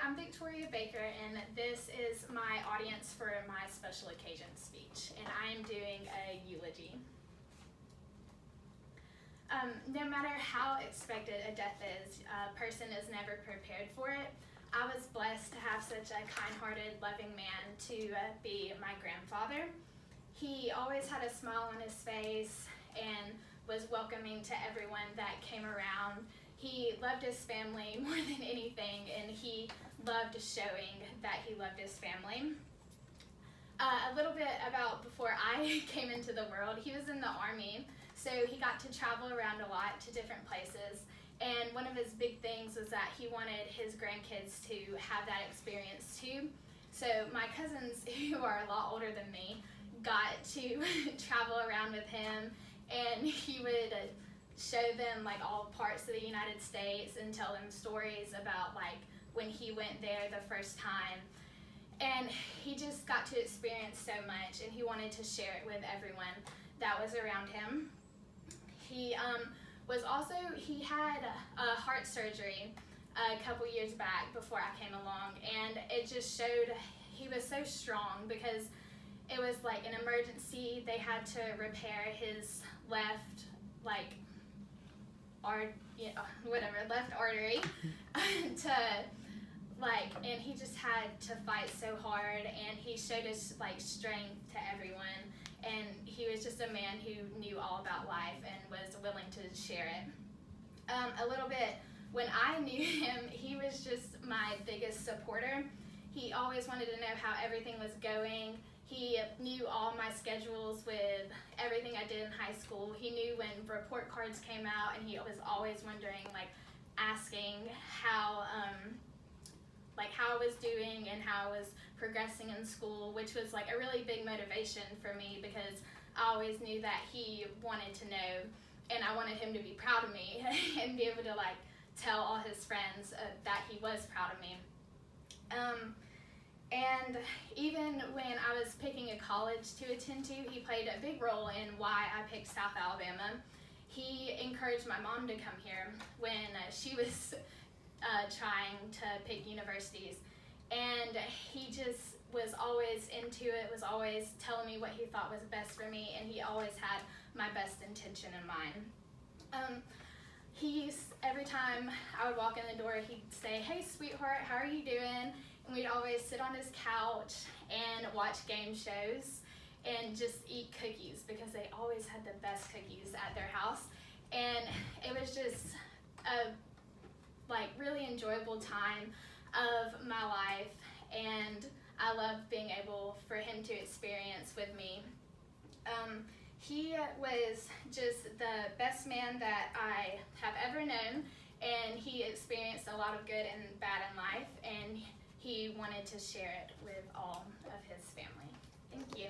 I'm Victoria Baker, and this is my audience for my special occasion speech, and I am doing a eulogy. No matter how expected a death is, a person is never prepared for it. I was blessed to have such a kind-hearted, loving man to be my grandfather. He always had a smile on his face and was welcoming to everyone that came around. He loved his family more than anything, and he loved showing that he loved his family. A little bit about before I came into the world, he was in the Army, so he got to travel around a lot to different places, and one of his big things was that he wanted his grandkids to have that experience too. So my cousins, who are a lot older than me, got to travel around with him, and he would show them like all parts of the United States and tell them stories about like when he went there the first time. And he just got to experience so much, and he wanted to share it with everyone that was around him. He he had a heart surgery a couple years back before I came along, and it just showed he was so strong because it was like an emergency. They had to repair his left left artery and he just had to fight so hard, and he showed his strength to everyone, and he was just a man who knew all about life and was willing to share it. A little bit, when I knew him, he was just my biggest supporter. He always wanted to know how everything was going. He knew all my schedules with everything I did in high school. He knew when report cards came out, and he was always wondering, asking how I was doing and how I was progressing in school, which was a really big motivation for me because I always knew that he wanted to know, and I wanted him to be proud of me and be able to tell all his friends that he was proud of me. And even when I was picking a college to attend to, he played a big role in why I picked South Alabama. He encouraged my mom to come here when she was trying to pick universities, and he just was always into it, was always telling me what he thought was best for me, and he always had my best intention in mind. Every time I would walk in the door, he'd say, "Hey sweetheart, how are you doing?" And we'd always sit on his couch and watch game shows and just eat cookies because they always had the best cookies at their house. And it was just a really enjoyable time of my life, and I loved being able for him to experience with me. He was just the best man that I have ever known, and he experienced a lot of good and bad in life, and he wanted to share it with all of his family. Thank you.